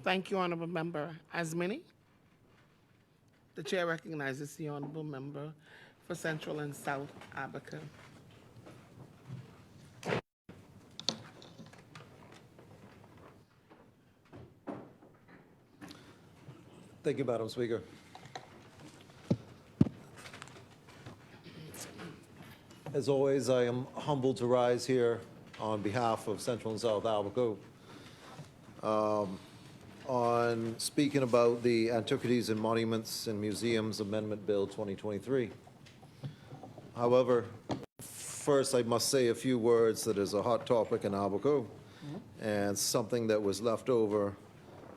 Thank you, Honorable Member Asmini. The Chair recognizes the Honorable Member for Central and South Abaco. Thank you, Madam Speaker. As always, I am humbled to rise here on behalf of Central and South Abaco on speaking about the Antiquities and Monuments and Museums Amendment Bill 2023. However, first I must say a few words that is a hot topic in Abaco and something that was left over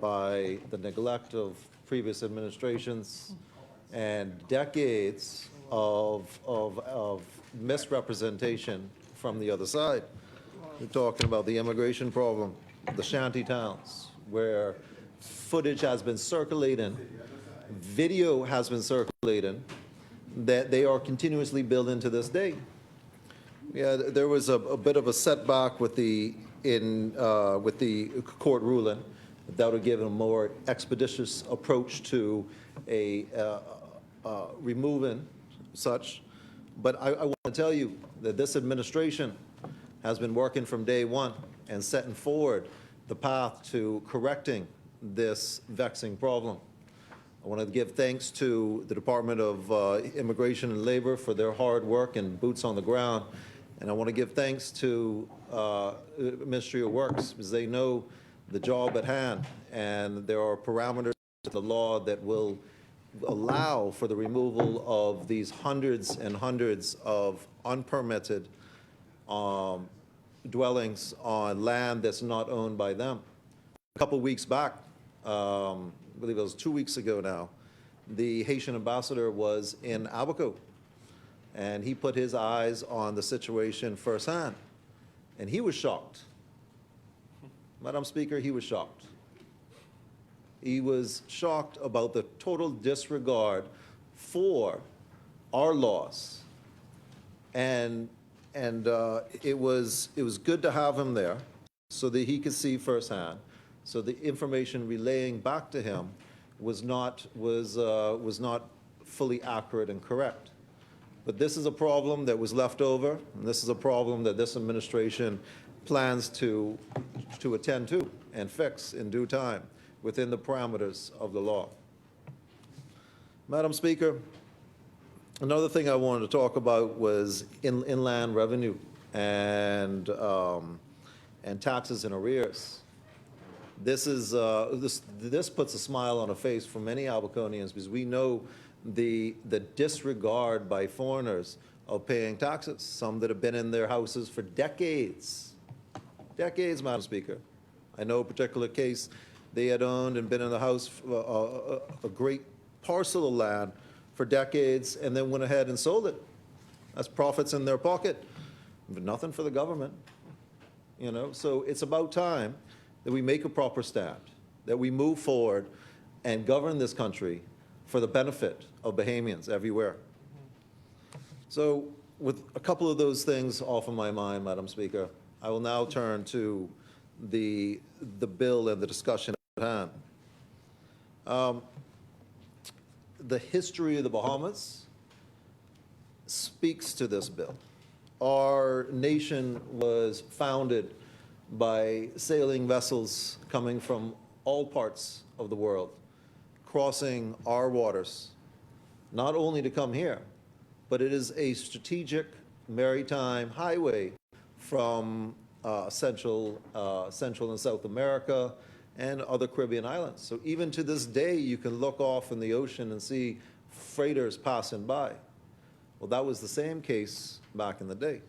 by the neglect of previous administrations and decades of misrepresentation from the other side. We're talking about the immigration problem, the shanty towns, where footage has been circulating, video has been circulating, that they are continuously building to this day. Yeah, there was a bit of a setback with the court ruling that would give a more expeditious approach to removing such. But I want to tell you that this administration has been working from day one and setting forward the path to correcting this vexing problem. I want to give thanks to the Department of Immigration and Labor for their hard work and boots on the ground. And I want to give thanks to Ministry of Works, because they know the job at hand, and there are parameters to the law that will allow for the removal of these hundreds and hundreds of unpermitted dwellings on land that's not owned by them. A couple weeks back, I believe it was 2 weeks ago now, the Haitian ambassador was in Abaco, and he put his eyes on the situation firsthand, and he was shocked. Madam Speaker, he was shocked. He was shocked about the total disregard for our laws. And it was good to have him there so that he could see firsthand, so the information relaying back to him was not fully accurate and correct. But this is a problem that was left over, and this is a problem that this administration plans to attend to and fix in due time within the parameters of the law. Madam Speaker, another thing I wanted to talk about was inland revenue and taxes in arrears. This puts a smile on a face for many Abaconians, because we know the disregard by foreigners of paying taxes, some that have been in their houses for decades. Decades, Madam Speaker. I know a particular case, they had owned and been in the house a great parcel of land for decades, and then went ahead and sold it. That's profits in their pocket, but nothing for the government. You know, so it's about time that we make a proper stand, that we move forward and govern this country for the benefit of Bahamians everywhere. So with a couple of those things off of my mind, Madam Speaker, I will now turn to the bill and the discussion at hand. The history of the Bahamas speaks to this bill. Our nation was founded by sailing vessels coming from all parts of the world, crossing our waters, not only to come here, but it is a strategic maritime highway from Central and South America and other Caribbean islands. So even to this day, you can look off in the ocean and see freighters passing by. Well, that was the same case back in the day,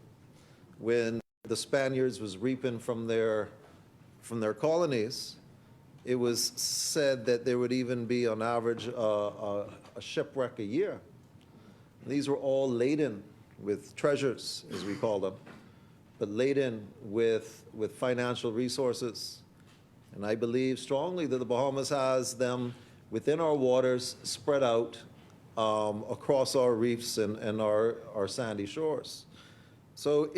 when the Spaniards was reaping from their colonies. It was said that there would even be, on average, a shipwreck a year. These were all laden with treasures, as we call them, but laden with financial resources. And I believe strongly that the Bahamas has them within our waters, spread out across our reefs and our sandy shores. So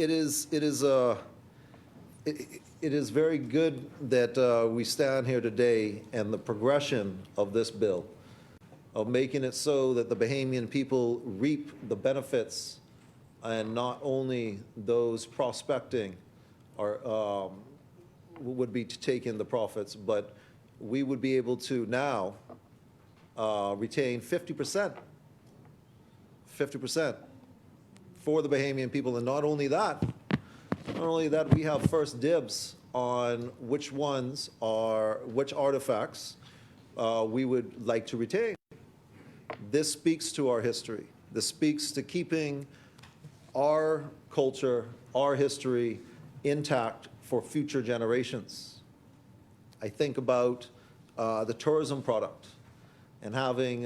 it is very good that we stand here today and the progression of this bill, of making it so that the Bahamian people reap the benefits and not only those prospecting are, would be taking the profits, but we would be able to now retain 50%, 50% for the Bahamian people. And not only that, we have first dibs on which ones are, which artifacts we would like to retain. This speaks to our history. This speaks to keeping our culture, our history intact for future generations. I think about the tourism product and having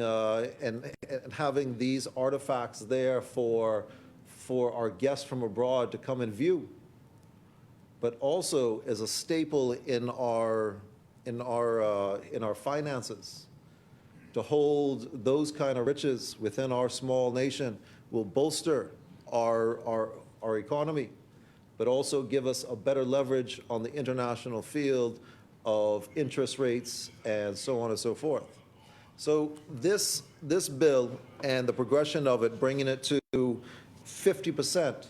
having these artifacts there for our guests from abroad to come and view, but also as a staple in our finances. To hold those kind of riches within our small nation will bolster our economy, but also give us a better leverage on the international field of interest rates and so on and so forth. So this bill and the progression of it, bringing it to 50%,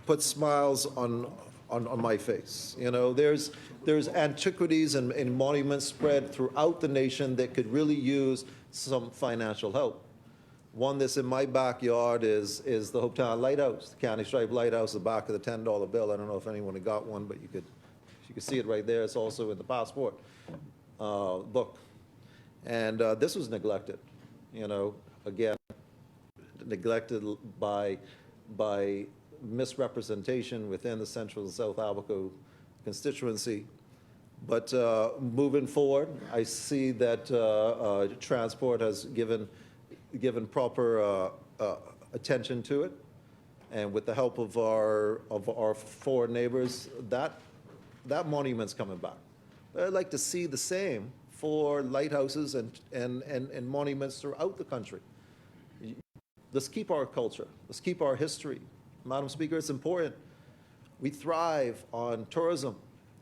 puts smiles on my face. You know, there's antiquities and monuments spread throughout the nation that could really use some financial help. One that's in my backyard is the Hopetown Lighthouse, the County Stripe Lighthouse, the back of the $10 bill. I don't know if anyone had got one, but you could see it right there. It's also in the passport book. And this was neglected, you know, again, neglected by misrepresentation within the Central and South Abaco constituency. But moving forward, I see that transport has given proper attention to it, and with the help of our foreign neighbors, that monument's coming back. I'd like to see the same for lighthouses and monuments throughout the country. Let's keep our culture. Let's keep our history. Madam Speaker, it's important. We thrive on tourism,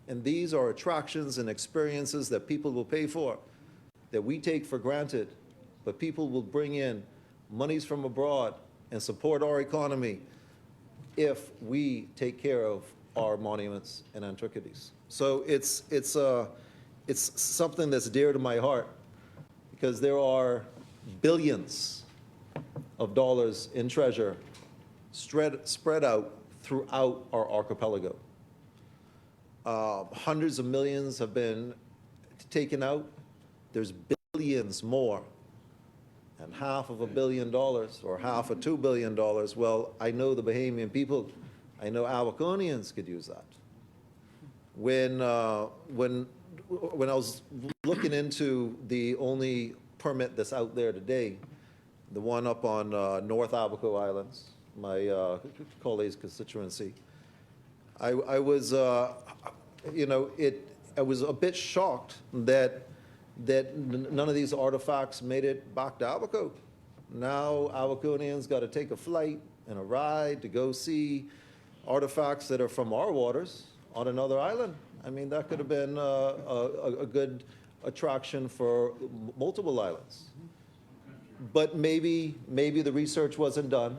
and these are attractions and experiences that people will pay for, that we take for granted, but people will bring in monies from abroad and support our economy if we take care of our monuments and antiquities. So it's something that's dear to my heart, because there are billions of dollars in treasure spread out throughout our archipelago. Hundreds of millions have been taken out. There's billions more. And $500 million or half of $2 billion, well, I know the Bahamian people, I know Abaconians could use that. When I was looking into the only permit that's out there today, the one up on North Abaco Islands, my colleague's constituency, I was, you know, I was a bit shocked that none of these artifacts made it back to Abaco. Now Abaconians got to take a flight and a ride to go see artifacts that are from our waters on another island. I mean, that could have been a good attraction for multiple islands. But maybe the research wasn't done.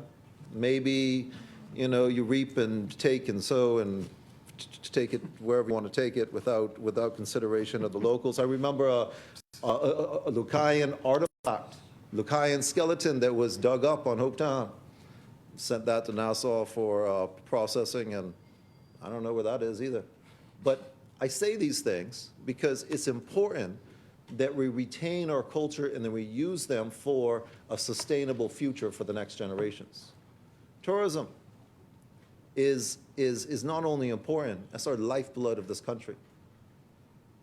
Maybe, you know, you reap and take and sow and take it wherever you want to take it without consideration of the locals. I remember a Lucayan artifact, Lucayan skeleton that was dug up on Hopetown. Sent that to Nassau for processing, and I don't know where that is either. But I say these things because it's important that we retain our culture and that we use them for a sustainable future for the next generations. Tourism is not only important, it's our lifeblood of this country.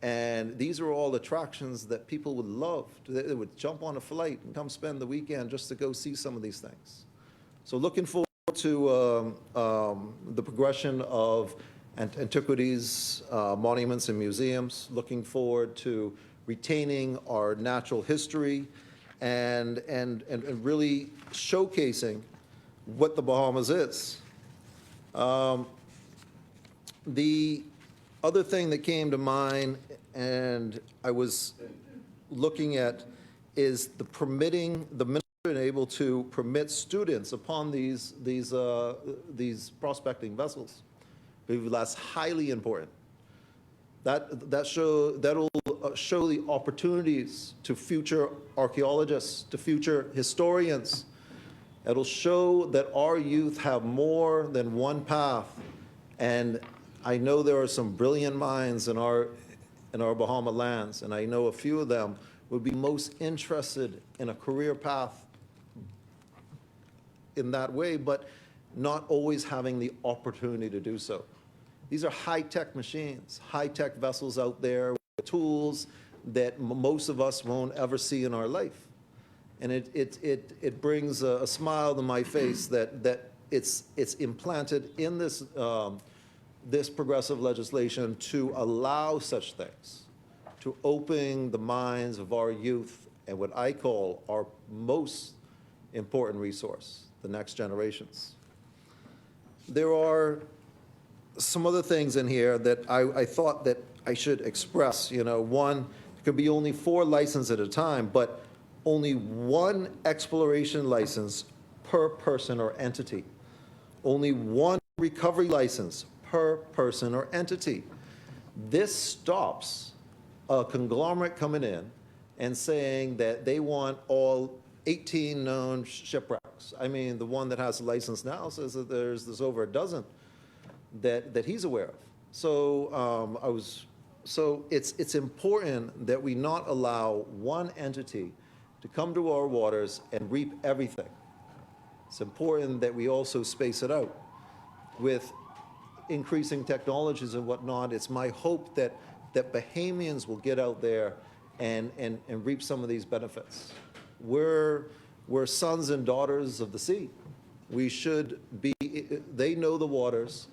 And these are all attractions that people would love. They would jump on a flight and come spend the weekend just to go see some of these things. So looking forward to the progression of antiquities, monuments, and museums. Looking forward to retaining our natural history and really showcasing what the Bahamas is. The other thing that came to mind, and I was looking at, is the permitting, the minister being able to permit students upon these prospecting vessels. I believe that's highly important. That'll show the opportunities to future archaeologists, to future historians. It'll show that our youth have more than one path. And I know there are some brilliant minds in our Bahama lands, and I know a few of them would be most interested in a career path in that way, but not always having the opportunity to do so. These are high-tech machines, high-tech vessels out there with tools that most of us won't ever see in our life. And it brings a smile to my face that it's implanted in this, this progressive legislation to allow such things, to open the minds of our youth and what I call our most important resource, the next generations. There are some other things in here that I thought that I should express. You know, one, it could be only 4 licenses at a time, but only 1 exploration license per person or entity. Only 1 recovery license per person or entity. This stops a conglomerate coming in and saying that they want all 18 known shipwrecks. I mean, the one that has a license now says that there's over a dozen that he's aware of. So so it's important that we not allow one entity to come to our waters and reap everything. It's important that we also space it out. With increasing technologies and whatnot, it's my hope that Bahamians will get out there and reap some of these benefits. We're sons and daughters of the sea. We should be, they know the waters,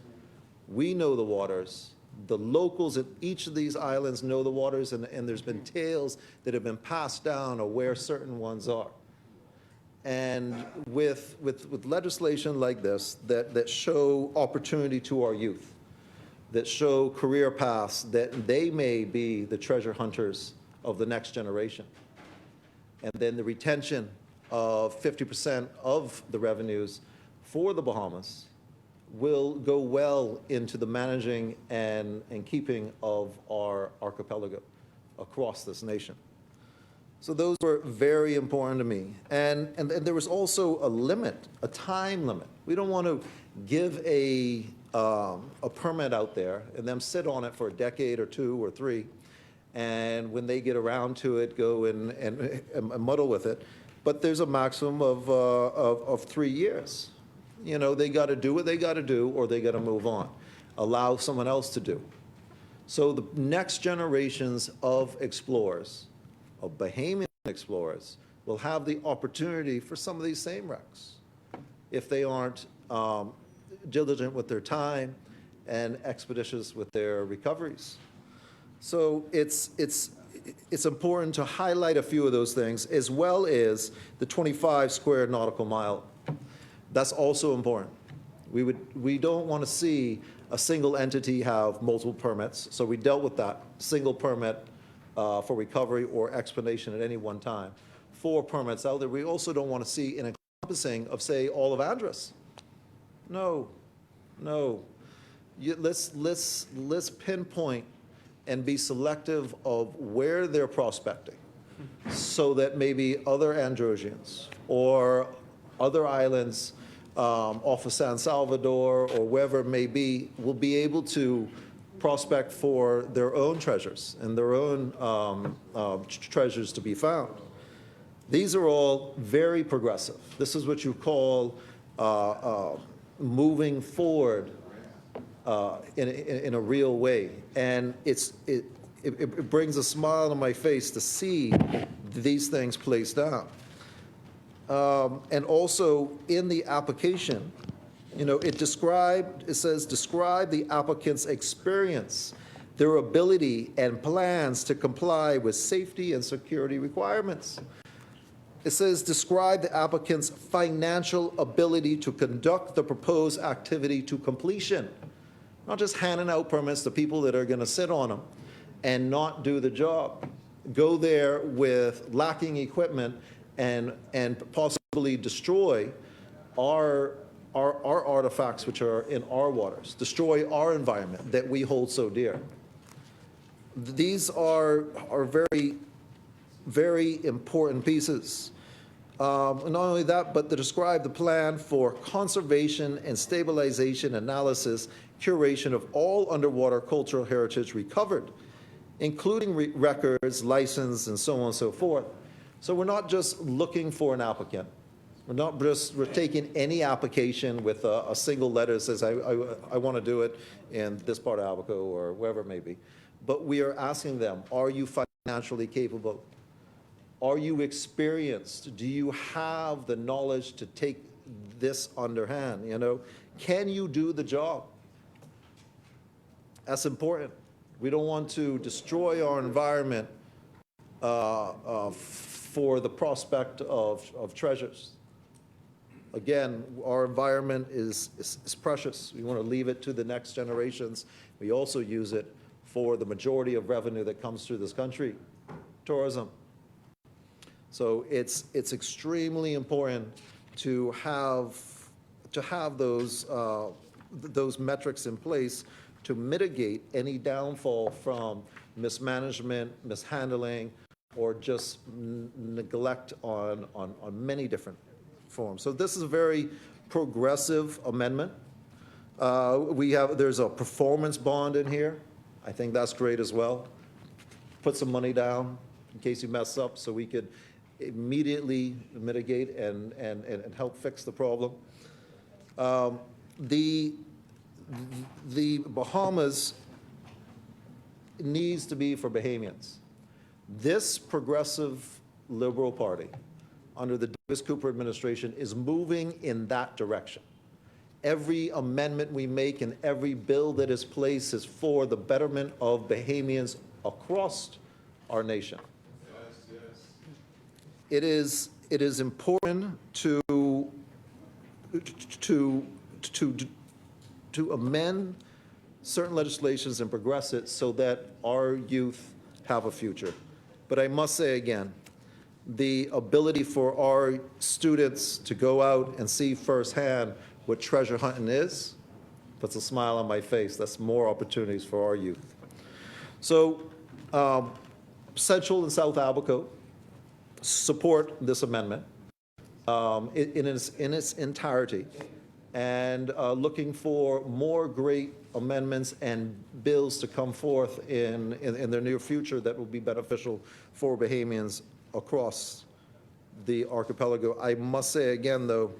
we know the waters, the locals at each of these islands know the waters, and there's been tales that have been passed down of where certain ones are. And with legislation like this that show opportunity to our youth, that show career paths, that they may be the treasure hunters of the next generation. And then the retention of 50% of the revenues for the Bahamas will go well into the managing and keeping of our archipelago across this nation. So those were very important to me. And there was also a limit, a time limit. We don't want to give a permit out there and them sit on it for a decade or 2 or 3, and when they get around to it, go and muddle with it. But there's a maximum of 3 years. You know, they got to do what they got to do, or they got to move on. Allow someone else to do. So the next generations of explorers, of Bahamian explorers, will have the opportunity for some of these same wrecks if they aren't diligent with their time and expeditious with their recoveries. So it's important to highlight a few of those things, as well as the 25 square nautical mile. That's also important. We don't want to see a single entity have multiple permits, so we dealt with that. Single permit for recovery or exploration at any one time. 4 permits out there. We also don't want to see an encompassing of, say, all of Andros. No. Let's pinpoint and be selective of where they're prospecting, so that maybe other Androsians or other islands off of San Salvador or wherever it may be will be able to prospect for their own treasures and their own treasures to be found. These are all very progressive. This is what you call moving forward in a real way. And it brings a smile on my face to see these things placed down. And also in the application, you know, it says describe the applicant's experience, their ability and plans to comply with safety and security requirements. It says describe the applicant's financial ability to conduct the proposed activity to completion. not just handing out permits to people that are going to sit on them and not do the job. Go there with lacking equipment and possibly destroy our artifacts which are in our waters, destroy our environment that we hold so dear. These are very, very important pieces. Not only that, but to describe the plan for conservation and stabilization analysis, curation of all underwater cultural heritage recovered, including records, license, and so on and so forth. So we're not just looking for an applicant. We're taking any application with a single letter that says, I want to do it in this part of Abaco or wherever it may be. But we are asking them, are you financially capable? Are you experienced? Do you have the knowledge to take this underhand? You know, can you do the job? That's important. We don't want to destroy our environment for the prospect of treasures. Again, our environment is precious. We want to leave it to the next generations. We also use it for the majority of revenue that comes through this country, tourism. So it's extremely important to have those metrics in place to mitigate any downfall from mismanagement, mishandling, or just neglect on many different forms. So this is a very progressive amendment. There's a performance bond in here. I think that's great as well. Put some money down in case you mess up so we could immediately mitigate and help fix the problem. The Bahamas needs to be for Bahamians. This progressive liberal party under the Davis-Cooper administration is moving in that direction. Every amendment we make and every bill that is placed is for the betterment of Bahamians across our nation. Yes, yes. It is important to amend certain legislations and progress it so that our youth have a future. But I must say again, the ability for our students to go out and see firsthand what treasure hunting is puts a smile on my face. That's more opportunities for our youth. So Central and South Abaco support this amendment in its entirety, and looking for more great amendments and bills to come forth in the near future that will be beneficial for Bahamians across the archipelago. I must say again, though,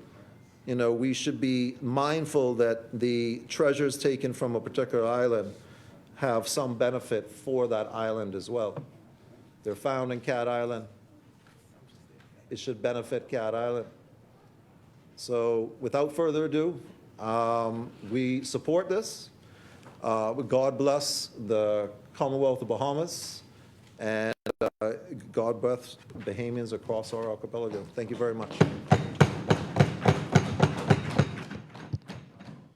you know, we should be mindful that the treasures taken from a particular island have some benefit for that island as well. They're found in Cat Island. It should benefit Cat Island. So without further ado, we support this. God bless the Commonwealth of Bahamas, and God bless Bahamians across our archipelago. Thank you very much.